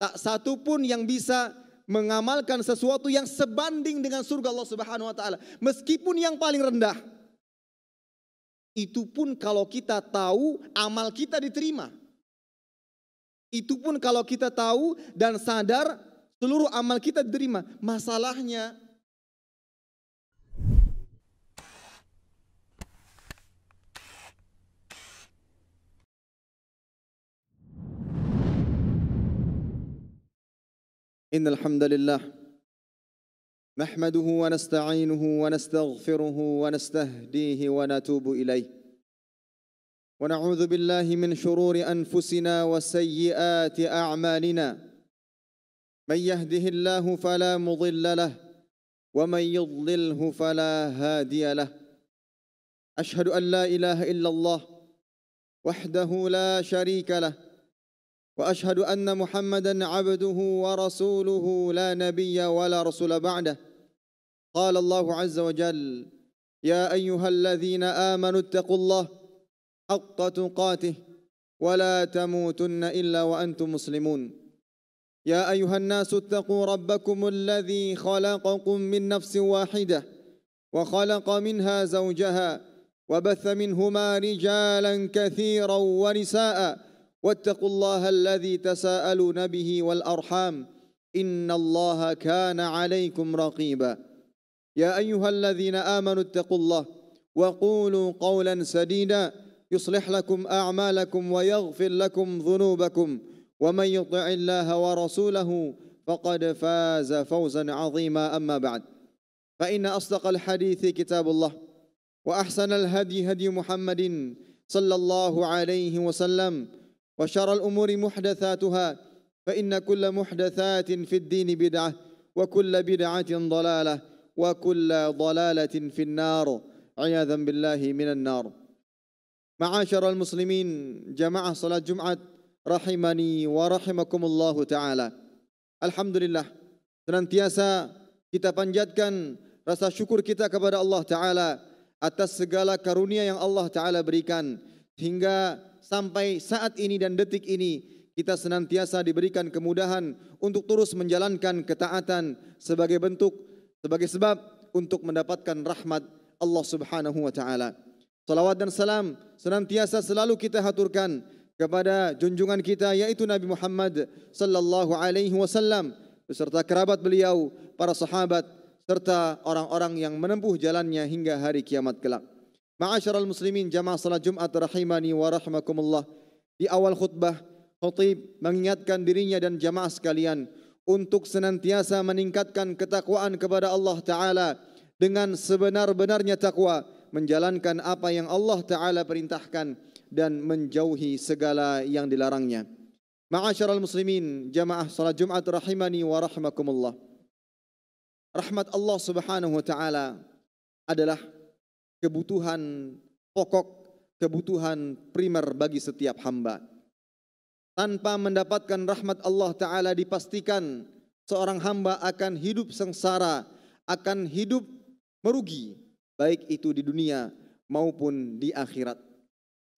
Tak satu pun yang bisa mengamalkan sesuatu yang sebanding dengan surga Allah Subhanahu wa taala, meskipun yang paling rendah. Itu pun kalau kita tahu amal kita diterima. Itu pun kalau kita tahu dan sadar seluruh amal kita diterima. Masalahnya innal hamdalillah nahmaduhu wa nasta'inuhu wa nastaghfiruhu wa nastahdihi wa natubu ilaih. Wa na'udzu billahi min shururi anfusina wa sayyiati a'malina. Man yahdihillahu fala mudilla lahu wa man yudlilhu fala hadiya lahu. Ashhadu an la ilaha illallah wahdahu la syarika lahu. وأشهد أن محمدا عبده ورسوله لا نبي ولا رسول بعده. قال الله عز وجل يا أيها الذين آمنوا اتقوا الله حق تقاته ولا تموتن إلا وأنتم مسلمون. يا أيها الناس اتقوا ربكم الذي خلقكم من نفس واحدة وخلق منها زوجها وبث منهما رجالا كثيرا ونساء واتقوا الله الذي تساءلون به والأرحام إن الله كان عليكم رقيبا. يا أيها الذين آمنوا اتقوا الله وقولوا قولا سديدا يصلح لكم أعمالكم ويغفر لكم ذنوبكم ومن يطع الله ورسوله فقد فاز فوزا عظيما. أما بعد فإن أصدق الحديث كتاب الله وأحسن الهدي هدي محمد صلى الله عليه وسلم وشر الأمور محدثاتها فإن كل محدثات في الدين بدعة وكل بدعة ضلالة وكل ضلالة في النار عياذا بالله من النار. معاشر المسلمين جماعة صلاة جمعة rahimani wa rahimakumullahu ta'ala. Alhamdulillah, senantiasa kita panjatkan rasa syukur kita kepada Allah Ta'ala atas segala karunia yang Allah Ta'ala berikan, hingga sampai saat ini dan detik ini kita senantiasa diberikan kemudahan untuk terus menjalankan ketaatan sebagai sebab untuk mendapatkan rahmat Allah Subhanahu wa taala. Salawat dan salam senantiasa selalu kita haturkan kepada junjungan kita, yaitu Nabi Muhammad sallallahu alaihi wasallam beserta kerabat beliau, para sahabat serta orang-orang yang menempuh jalannya hingga hari kiamat kelak. Ma'asyiral muslimin jamaah salat Jumat rahimani wa rahimakumullah. Di awal khutbah, khatib mengingatkan dirinya dan jamaah sekalian untuk senantiasa meningkatkan ketakwaan kepada Allah Ta'ala dengan sebenar-benarnya takwa, menjalankan apa yang Allah Ta'ala perintahkan dan menjauhi segala yang dilarangnya. Ma'asyiral muslimin jamaah salat Jumat rahimani wa rahimakumullah. Rahmat Allah Subhanahu wa taala adalah kebutuhan pokok, kebutuhan primer bagi setiap hamba. Tanpa mendapatkan rahmat Allah Ta'ala dipastikan seorang hamba akan hidup sengsara, akan hidup merugi, baik itu di dunia maupun di akhirat.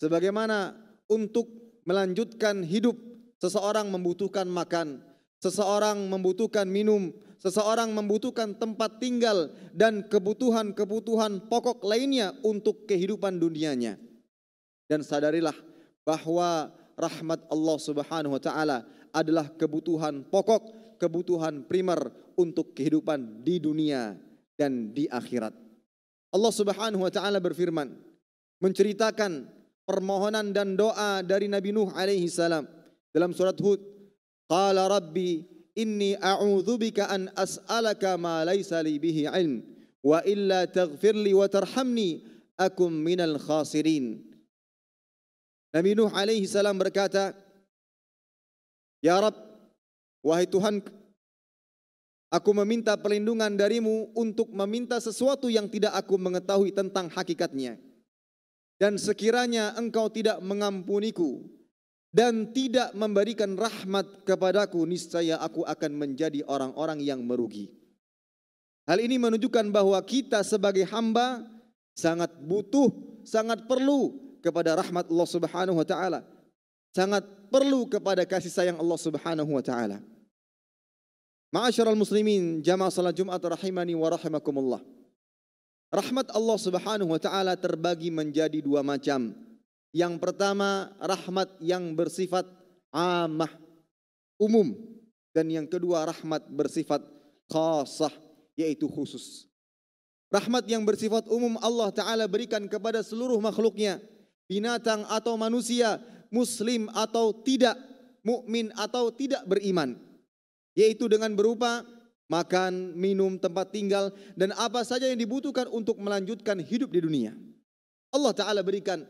Sebagaimana untuk melanjutkan hidup, seseorang membutuhkan makan, seseorang membutuhkan minum, seseorang membutuhkan tempat tinggal dan kebutuhan-kebutuhan pokok lainnya untuk kehidupan dunianya. Dan sadarilah bahwa rahmat Allah Subhanahu wa taala adalah kebutuhan pokok, kebutuhan primer untuk kehidupan di dunia dan di akhirat. Allah Subhanahu wa taala berfirman menceritakan permohonan dan doa dari Nabi Nuh alaihi salam dalam surat Hud. Qala rabbi inni a'udzubika an as'alaka ma laysa li bihi ilm wa illa taghfirli wa tarhamni akum minal khasirin. Nabi Nuh alaihi salam berkata, ya Rabb, wahai Tuhan, aku meminta perlindungan darimu untuk meminta sesuatu yang tidak aku mengetahui tentang hakikatnya. Dan sekiranya engkau tidak mengampuniku dan tidak memberikan rahmat kepadaku, niscaya aku akan menjadi orang-orang yang merugi. Hal ini menunjukkan bahwa kita sebagai hamba sangat butuh, sangat perlu kepada rahmat Allah Subhanahu wa taala. Sangat perlu kepada kasih sayang Allah Subhanahu wa taala. Ma'asyiral muslimin, jamaah salat Jumat rahimani wa rahimakumullah. Rahmat Allah Subhanahu wa taala terbagi menjadi dua macam. Yang pertama, rahmat yang bersifat amah, umum, dan yang kedua rahmat bersifat khasah, yaitu khusus. Rahmat yang bersifat umum Allah taala berikan kepada seluruh makhluknya, binatang atau manusia, muslim atau tidak, mukmin atau tidak beriman, yaitu dengan berupa makan, minum, tempat tinggal, dan apa saja yang dibutuhkan untuk melanjutkan hidup di dunia. Allah Ta'ala berikan,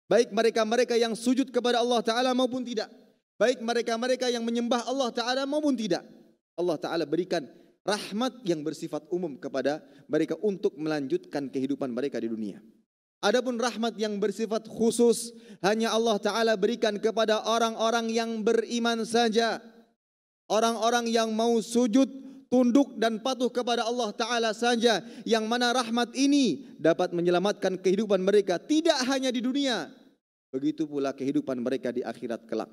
baik mereka-mereka yang sujud kepada Allah Ta'ala maupun tidak, baik mereka-mereka yang menyembah Allah Ta'ala maupun tidak. Allah Ta'ala berikan rahmat yang bersifat umum kepada mereka untuk melanjutkan kehidupan mereka di dunia. Adapun rahmat yang bersifat khusus hanya Allah Ta'ala berikan kepada orang-orang yang beriman saja. Orang-orang yang mau sujud, tunduk dan patuh kepada Allah Ta'ala saja, yang mana rahmat ini dapat menyelamatkan kehidupan mereka tidak hanya di dunia, begitu pula kehidupan mereka di akhirat kelak.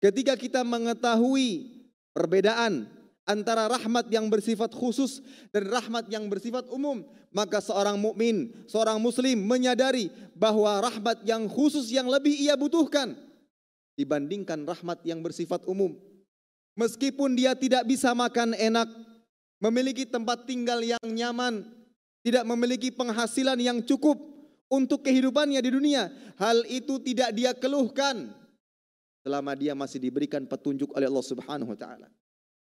Ketika kita mengetahui perbedaan antara rahmat yang bersifat khusus dan rahmat yang bersifat umum, maka seorang mukmin, seorang muslim menyadari bahwa rahmat yang khusus yang lebih ia butuhkan dibandingkan rahmat yang bersifat umum. Meskipun dia tidak bisa makan enak, memiliki tempat tinggal yang nyaman, tidak memiliki penghasilan yang cukup untuk kehidupannya di dunia, hal itu tidak dia keluhkan selama dia masih diberikan petunjuk oleh Allah Subhanahu wa taala.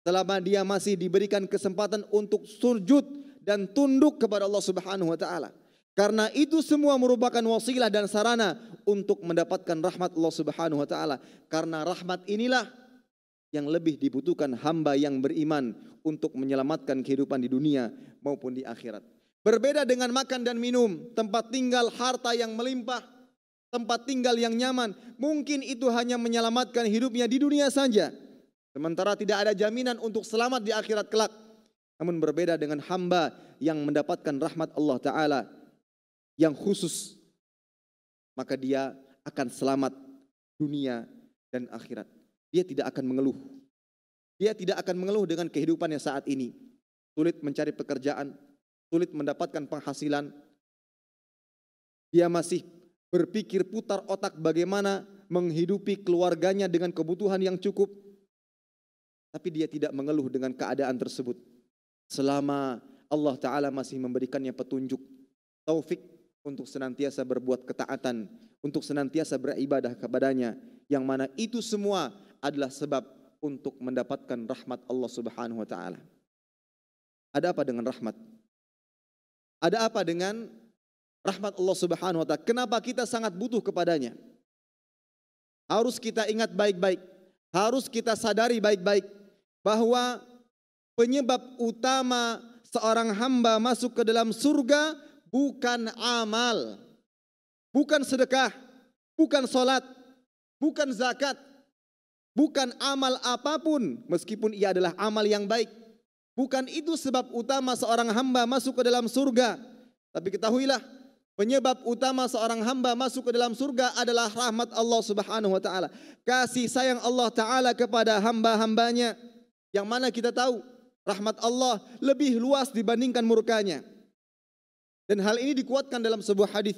Selama dia masih diberikan kesempatan untuk sujud dan tunduk kepada Allah Subhanahu wa taala. Karena itu semua merupakan wasilah dan sarana untuk mendapatkan rahmat Allah Subhanahu wa taala. Karena rahmat inilah yang lebih dibutuhkan hamba yang beriman untuk menyelamatkan kehidupan di dunia maupun di akhirat. Berbeda dengan makan dan minum, tempat tinggal, harta yang melimpah, tempat tinggal yang nyaman, mungkin itu hanya menyelamatkan hidupnya di dunia saja, sementara tidak ada jaminan untuk selamat di akhirat kelak. Namun berbeda dengan hamba yang mendapatkan rahmat Allah Ta'ala yang khusus, maka dia akan selamat dunia dan akhirat. Dia tidak akan mengeluh. Dia tidak akan mengeluh dengan kehidupannya saat ini. Sulit mencari pekerjaan, sulit mendapatkan penghasilan. Dia masih berpikir putar otak bagaimana menghidupi keluarganya dengan kebutuhan yang cukup. Tapi dia tidak mengeluh dengan keadaan tersebut. Selama Allah Ta'ala masih memberikannya petunjuk, taufik untuk senantiasa berbuat ketaatan, untuk senantiasa beribadah kepadanya, yang mana itu semua adalah sebab untuk mendapatkan rahmat Allah Subhanahu wa taala. Ada apa dengan rahmat? Ada apa dengan rahmat Allah Subhanahu wa taala? Kenapa kita sangat butuh kepadanya? Harus kita ingat baik-baik, harus kita sadari baik-baik bahwa penyebab utama seorang hamba masuk ke dalam surga bukan amal, bukan sedekah, bukan salat, bukan zakat, bukan amal apapun meskipun ia adalah amal yang baik. Bukan itu sebab utama seorang hamba masuk ke dalam surga. Tapi ketahuilah, penyebab utama seorang hamba masuk ke dalam surga adalah rahmat Allah Subhanahu wa taala. Kasih sayang Allah Ta'ala kepada hamba-hambanya, yang mana kita tahu rahmat Allah lebih luas dibandingkan murkanya. Dan hal ini dikuatkan dalam sebuah hadis.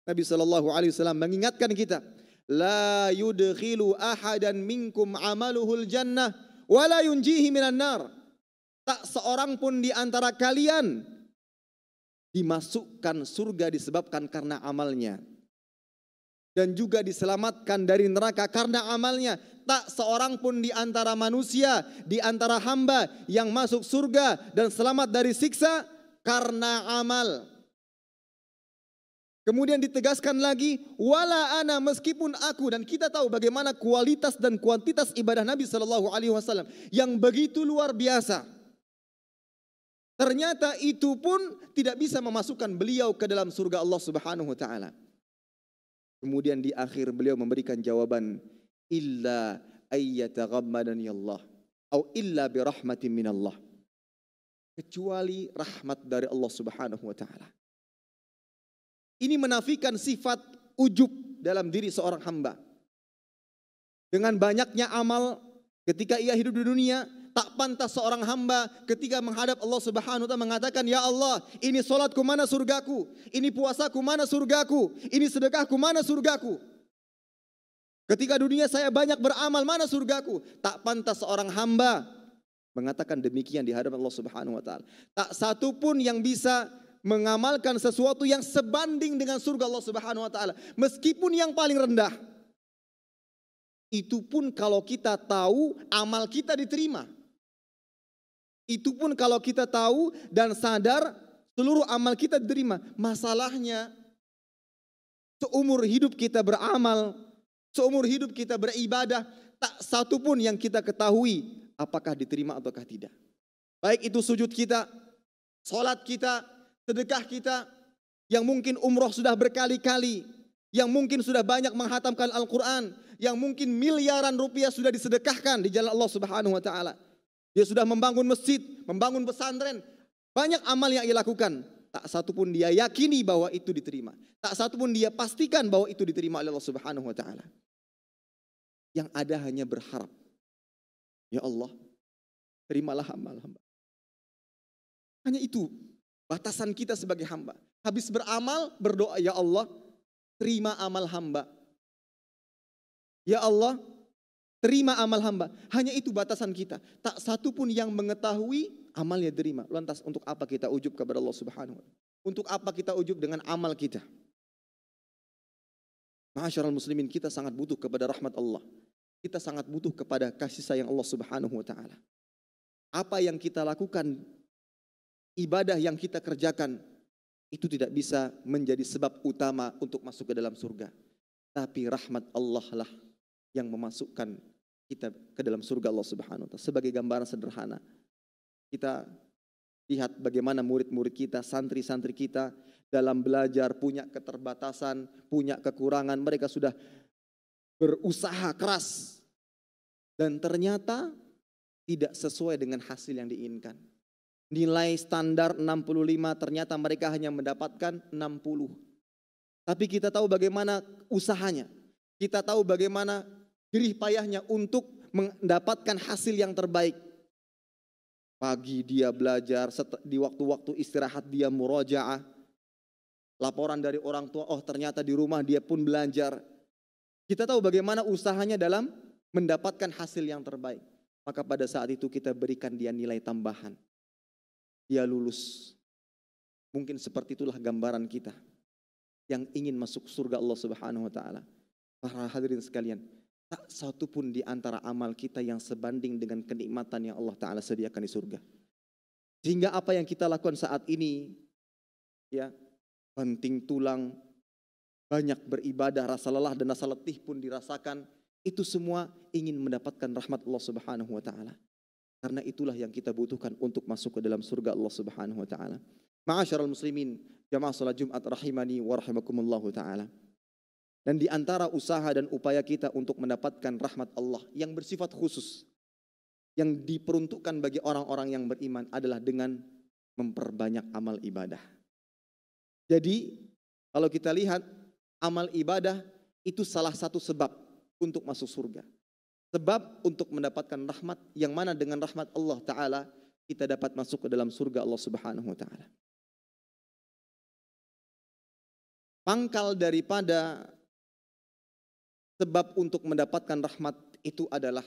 Nabi SAW mengingatkan kita, la yudkhilu ahadan minkum amaluhul jannah wa la yunjihi minan nar. Tak seorang pun di antara kalian dimasukkan surga disebabkan karena amalnya, dan juga diselamatkan dari neraka karena amalnya. Tak seorang pun di antara manusia, di antara hamba yang masuk surga dan selamat dari siksa karena amal. Kemudian ditegaskan lagi, wala ana, meskipun aku, dan kita tahu bagaimana kualitas dan kuantitas ibadah Nabi SAW yang begitu luar biasa. Ternyata itu pun tidak bisa memasukkan beliau ke dalam surga Allah Subhanahu wa taala. Kemudian di akhir beliau memberikan jawaban, illa ayyataghammadani Allah atau illa birahmatin minallah, kecuali rahmat dari Allah Subhanahu wa taala. Ini menafikan sifat ujub dalam diri seorang hamba. Dengan banyaknya amal ketika ia hidup di dunia, Tak pantas seorang hamba ketika menghadap Allah Subhanahu wa taala mengatakan, "Ya Allah, ini salatku mana surgaku? Ini puasaku mana surgaku? Ini sedekahku mana surgaku?" Ketika dunia saya banyak beramal, mana surgaku? Tak pantas seorang hamba mengatakan demikian di hadapan Allah Subhanahu wa taala. Tak satu pun yang bisa mengamalkan sesuatu yang sebanding dengan surga Allah Subhanahu wa taala, meskipun yang paling rendah. Itu pun kalau kita tahu amal kita diterima. Itu pun kalau kita tahu dan sadar seluruh amal kita diterima. Masalahnya seumur hidup kita beramal, seumur hidup kita beribadah, tak satu pun yang kita ketahui apakah diterima ataukah tidak. Baik itu sujud kita, salat kita, sedekah kita, yang mungkin umroh sudah berkali-kali, yang mungkin sudah banyak menghatamkan Al-Quran, yang mungkin miliaran rupiah sudah disedekahkan di jalan Allah Subhanahu wa taala. Dia sudah membangun masjid, membangun pesantren, banyak amal yang ia lakukan. Tak satu pun dia yakini bahwa itu diterima. Tak satu pun dia pastikan bahwa itu diterima oleh Allah Subhanahu wa taala. Yang ada hanya berharap, ya Allah, terimalah amal hamba. Hanya itu batasan kita sebagai hamba. Habis beramal, berdoa, ya Allah, terima amal hamba. Ya Allah, terima amal hamba. Hanya itu batasan kita. Tak satu pun yang mengetahui amalnya terima. Lantas untuk apa kita ujub kepada Allah Subhanahu wa taala? Untuk apa kita ujub dengan amal kita? Ma'asyiral muslimin, kita sangat butuh kepada rahmat Allah. Kita sangat butuh kepada kasih sayang Allah Subhanahu wa taala. Apa yang kita lakukan, ibadah yang kita kerjakan, itu tidak bisa menjadi sebab utama untuk masuk ke dalam surga. Tapi rahmat Allah lah yang memasukkan kita ke dalam surga Allah Subhanahu wa taala. Sebagai gambaran sederhana, kita lihat bagaimana murid-murid kita, santri-santri kita dalam belajar punya keterbatasan, punya kekurangan. Mereka sudah berusaha keras dan ternyata tidak sesuai dengan hasil yang diinginkan. Nilai standar 65, ternyata mereka hanya mendapatkan 60. Tapi kita tahu bagaimana usahanya. Kita tahu bagaimana jerih payahnya untuk mendapatkan hasil yang terbaik. Pagi dia belajar, di waktu-waktu istirahat dia murojaah. Laporan dari orang tua, oh ternyata di rumah dia pun belajar. Kita tahu bagaimana usahanya dalam mendapatkan hasil yang terbaik. Maka pada saat itu kita berikan dia nilai tambahan. Dia lulus. Mungkin seperti itulah gambaran kita yang ingin masuk surga Allah Subhanahu wa taala. Para hadirin sekalian, tak satu pun di antara amal kita yang sebanding dengan kenikmatan yang Allah taala sediakan di surga. Sehingga apa yang kita lakukan saat ini, ya, banting tulang, banyak beribadah, rasa lelah dan rasa letih pun dirasakan, itu semua ingin mendapatkan rahmat Allah Subhanahu wa taala. Karena itulah yang kita butuhkan untuk masuk ke dalam surga Allah Subhanahu wa taala. Ma'asyiral muslimin, jamaah salat Jumat rahimani wa rahimakumullahu taala. Dan di antara usaha dan upaya kita untuk mendapatkan rahmat Allah yang bersifat khusus, yang diperuntukkan bagi orang-orang yang beriman adalah dengan memperbanyak amal ibadah. Jadi kalau kita lihat amal ibadah itu salah satu sebab untuk masuk surga. Sebab untuk mendapatkan rahmat yang mana dengan rahmat Allah Ta'ala kita dapat masuk ke dalam surga Allah Subhanahu Wa Ta'ala. Pangkal daripada sebab untuk mendapatkan rahmat itu adalah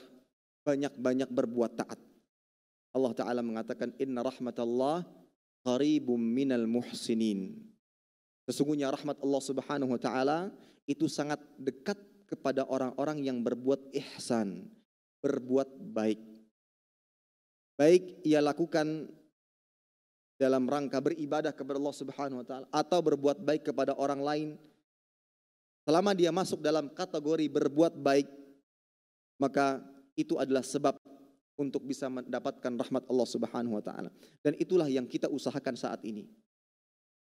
banyak-banyak berbuat taat. Allah Ta'ala mengatakan inna rahmatallah qaribum minal muhsinin. Sesungguhnya rahmat Allah Subhanahu Wa Ta'ala itu sangat dekat kepada orang-orang yang berbuat ihsan, berbuat baik. Baik ia lakukan dalam rangka beribadah kepada Allah Subhanahu wa taala atau berbuat baik kepada orang lain. Selama dia masuk dalam kategori berbuat baik, maka itu adalah sebab untuk bisa mendapatkan rahmat Allah Subhanahu wa taala. Dan itulah yang kita usahakan saat ini.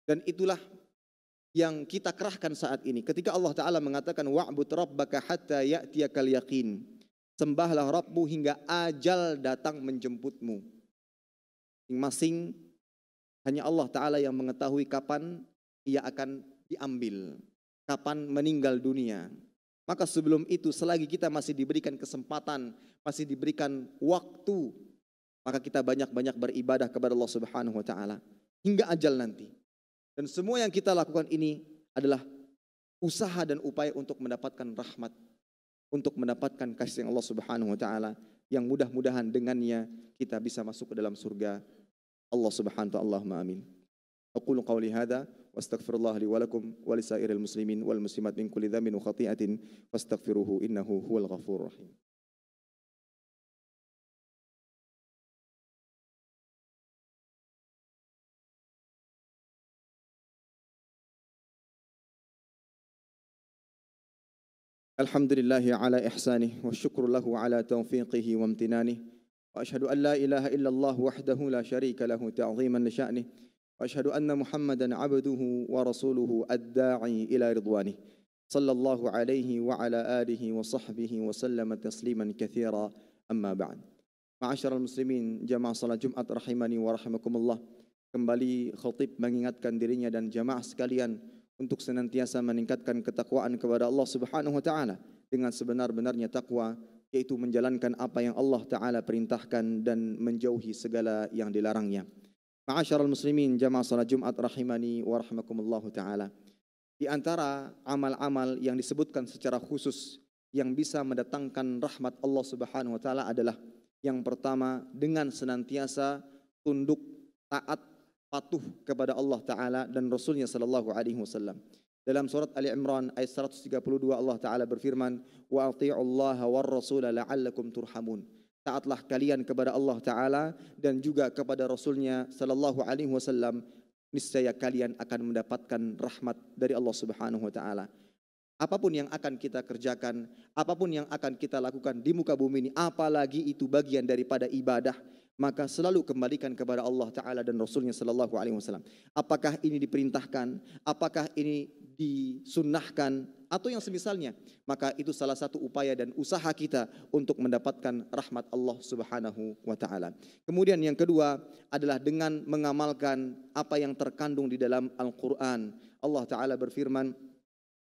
Dan itulah yang kita kerahkan saat ini. Ketika Allah Ta'ala mengatakan wa'bud rabbaka hatta ya'tiyakal yaqin. Sembahlah Rabbmu hingga ajal datang menjemputmu. Masing-masing hanya Allah Ta'ala yang mengetahui kapan ia akan diambil, kapan meninggal dunia. Maka sebelum itu selagi kita masih diberikan kesempatan, masih diberikan waktu, maka kita banyak-banyak beribadah kepada Allah Subhanahu wa taala hingga ajal nanti. Dan semua yang kita lakukan ini adalah usaha dan upaya untuk mendapatkan rahmat, untuk mendapatkan kasih Allah Subhanahu wa taala yang mudah-mudahan dengannya kita bisa masuk ke dalam surga Allah Subhanahu wa taala. Allahumma amin. Aqulu qawli hadza wa astaghfirullah li wa lakum wa lisairil muslimin wal muslimat min kulli dhanbin wa khati'atin fastaghfiruhu innahu huwal ghafurur rahim. الحمد لله على إحسانه والشكر له على توفيقه وامتنانه وأشهد أن لا إله إلا الله وحده لا شريك له تعظيما لشأنه وأشهد أن محمدا عبده ورسوله الداعي إلى رضوانه صلى الله عليه وعلى آله وصحبه وسلم تسليما كثيرا أما بعد. معاشر المسلمين jamaah salat Jumat rahimani wa rahimakumullah. Kembali khatib mengingatkan dirinya dan jamaah sekalian untuk senantiasa meningkatkan ketakwaan kepada Allah Subhanahu wa taala dengan sebenar-benarnya takwa, yaitu menjalankan apa yang Allah taala perintahkan dan menjauhi segala yang dilarangnya. Ma'asyiral muslimin jamaah salat Jumat rahimani wa rahimakumullah taala. Di antara amal-amal yang disebutkan secara khusus yang bisa mendatangkan rahmat Allah Subhanahu wa taala adalah yang pertama dengan senantiasa tunduk, taat, patuh kepada Allah Ta'ala dan Rasulnya Sallallahu Alaihi Wasallam. Dalam surat Ali Imran ayat 132 Allah Ta'ala berfirman, wa ati'ullaha war rasula la'allakum turhamun. Taatlah kalian kepada Allah Ta'ala dan juga kepada Rasulnya Sallallahu Alaihi Wasallam, niscaya kalian akan mendapatkan rahmat dari Allah Subhanahu Wa Ta'ala. Apapun yang akan kita kerjakan, apapun yang akan kita lakukan di muka bumi ini, apalagi itu bagian daripada ibadah, maka selalu kembalikan kepada Allah Ta'ala dan Rasulnya Sallallahu Alaihi Wasallam. Apakah ini diperintahkan, apakah ini disunnahkan, atau yang semisalnya, maka itu salah satu upaya dan usaha kita untuk mendapatkan rahmat Allah Subhanahu wa Ta'ala. Kemudian yang kedua adalah dengan mengamalkan apa yang terkandung di dalam Al-Quran. Allah Ta'ala berfirman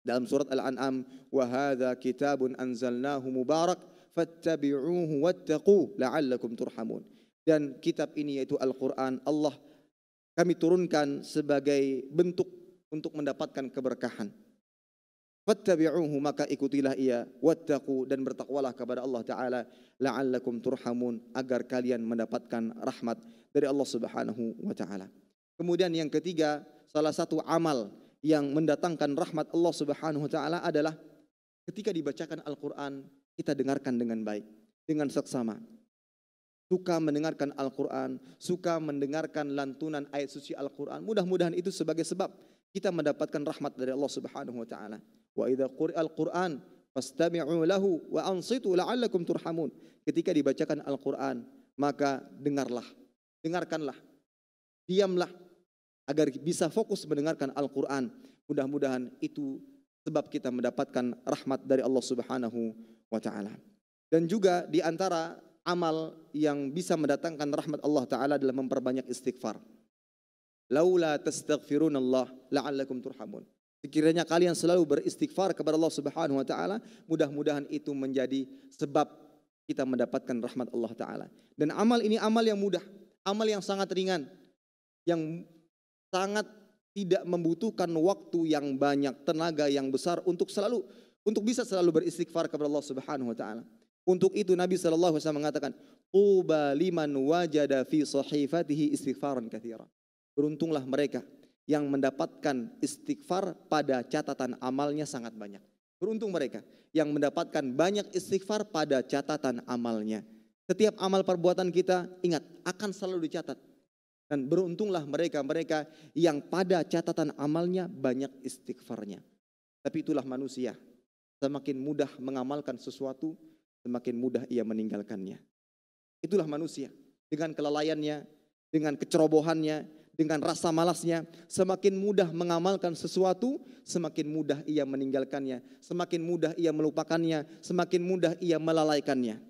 dalam surat Al-An'am, wa hadza kitabun anzalnahu mubarak fattabi'uhu wattaqu la'allakum turhamun. Dan kitab ini yaitu Al-Quran Allah kami turunkan sebagai bentuk untuk mendapatkan keberkahan. Fattabi'uhu, maka ikutilah ia, wattaqu, dan bertakwalah kepada Allah Ta'ala, la'allakum turhamun, agar kalian mendapatkan rahmat dari Allah Subhanahu wa Ta'ala. Kemudian yang ketiga, salah satu amal yang mendatangkan rahmat Allah Subhanahu wa Ta'ala adalah ketika dibacakan Al-Quran, kita dengarkan dengan baik, dengan seksama. Suka mendengarkan Al-Quran, suka mendengarkan lantunan ayat suci Al-Quran. Mudah-mudahan itu sebagai sebab kita mendapatkan rahmat dari Allah Subhanahu wa Ta'ala. Wa idza quri'al Qur'an fastami'u lahu wa ansitu la'allakum turhamun. Ketika dibacakan Al-Quran, maka dengarkanlah, diamlah agar bisa fokus mendengarkan Al-Quran. Mudah-mudahan itu sebab kita mendapatkan rahmat dari Allah Subhanahu wa Ta'ala. Dan juga di antara amal yang bisa mendatangkan rahmat Allah Ta'ala adalah memperbanyak istighfar. Laula tastaghfirunallah la'allakum turhamun. Sekiranya kalian selalu beristighfar kepada Allah Subhanahu wa Ta'ala, mudah-mudahan itu menjadi sebab kita mendapatkan rahmat Allah Ta'ala. Dan amal ini amal yang mudah, amal yang sangat ringan, yang sangat tidak membutuhkan waktu yang banyak, tenaga yang besar untuk bisa selalu beristighfar kepada Allah Subhanahu wa Ta'ala. Untuk itu Nabi SAW mengatakan, "Tuba liman wajada fi sahifatihi istighfaran katsira." Beruntunglah mereka yang mendapatkan istighfar pada catatan amalnya sangat banyak. Beruntung mereka yang mendapatkan banyak istighfar pada catatan amalnya. Setiap amal perbuatan kita, ingat, akan selalu dicatat. Dan beruntunglah mereka yang pada catatan amalnya banyak istighfarnya. Tapi itulah manusia. Semakin mudah mengamalkan sesuatu, semakin mudah ia meninggalkannya. Itulah manusia. Dengan kelalaiannya, dengan kecerobohannya, dengan rasa malasnya, semakin mudah mengamalkan sesuatu, semakin mudah ia meninggalkannya, semakin mudah ia melupakannya, semakin mudah ia melalaikannya.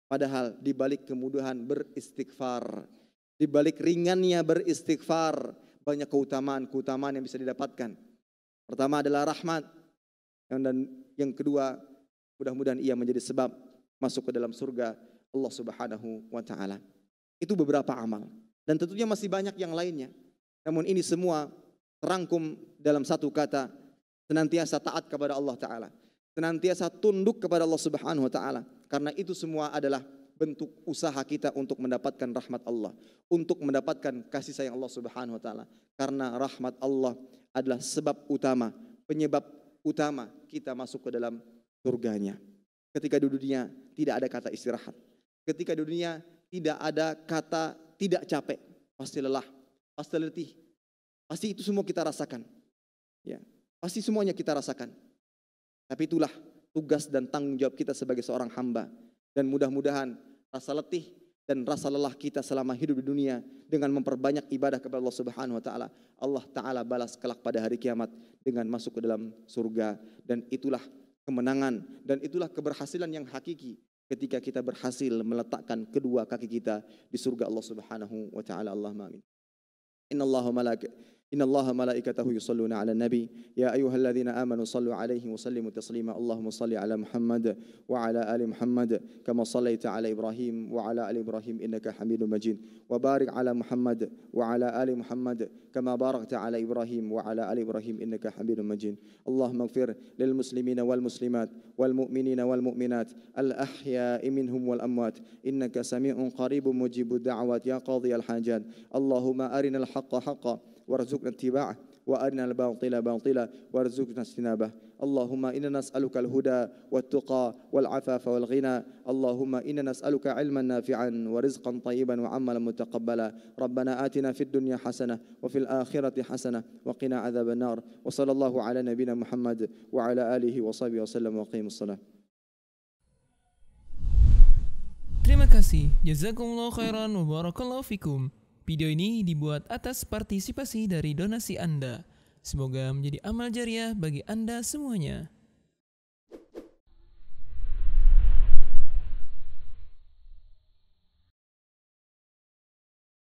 Padahal di balik kemudahan beristighfar, di balik ringannya beristighfar, banyak keutamaan yang bisa didapatkan. Pertama adalah rahmat, dan yang kedua, mudah-mudahan ia menjadi sebab masuk ke dalam surga Allah Subhanahu wa Ta'ala. Itu beberapa amal. Dan tentunya masih banyak yang lainnya. Namun ini semua terangkum dalam satu kata, senantiasa taat kepada Allah Ta'ala. Senantiasa tunduk kepada Allah Subhanahu Wa Ta'ala. Karena itu semua adalah bentuk usaha kita untuk mendapatkan rahmat Allah, untuk mendapatkan kasih sayang Allah Subhanahu Wa Ta'ala. Karena rahmat Allah adalah sebab utama, penyebab utama kita masuk ke dalam surganya. Ketika di dunia tidak ada kata istirahat, ketika di dunia tidak ada kata tidak capek, pasti lelah, pasti letih, pasti itu semua kita rasakan. Ya, pasti semuanya kita rasakan. Tapi itulah tugas dan tanggung jawab kita sebagai seorang hamba. Dan mudah-mudahan rasa letih dan rasa lelah kita selama hidup di dunia dengan memperbanyak ibadah kepada Allah Subhanahu Wa Ta'ala, Allah Ta'ala balas kelak pada hari kiamat dengan masuk ke dalam surga. Dan itulah kemenangan dan itulah keberhasilan yang hakiki ketika kita berhasil meletakkan kedua kaki kita di surga Allah Subhanahu Wa Ta'ala. Allahumma amin. إن الله ملائكته يصلون على النبي يا أيها الذين آمنوا صلوا عليه وسلموا تسليما اللهم صل على محمد وعلى آل محمد كما صليت على إبراهيم وعلى آل إبراهيم إنك حميد مجيد وبارك على محمد وعلى آل محمد كما باركت على إبراهيم وعلى آل إبراهيم إنك حميد مجيد اللهم اغفر للمسلمين والمسلمات والمؤمنين والمؤمنات الأحياء منهم والأموات إنك سميع قريب مجيب الدعوات يا قاضي الحاجات اللهم أرنا الحق حقا وارزقنا اتباعه وأرنا الباطل باطلا وارزقنا اجتنابه اللهم إنا نسألك الهدى والتقى والعفاف والغنى اللهم إنا نسألك علما نافعا ورزقا طيبا وعملا متقبلا ربنا آتنا في الدنيا حسنة وفي الآخرة حسنة وقنا عذاب النار وصلى الله على نبينا محمد وعلى آله وصحبه وسلم وقيم الصلاة. Terima kasih. Jazakumullah khairan wa barakallahu fikum. Video ini dibuat atas partisipasi dari donasi Anda. Semoga menjadi amal jariah bagi Anda semuanya.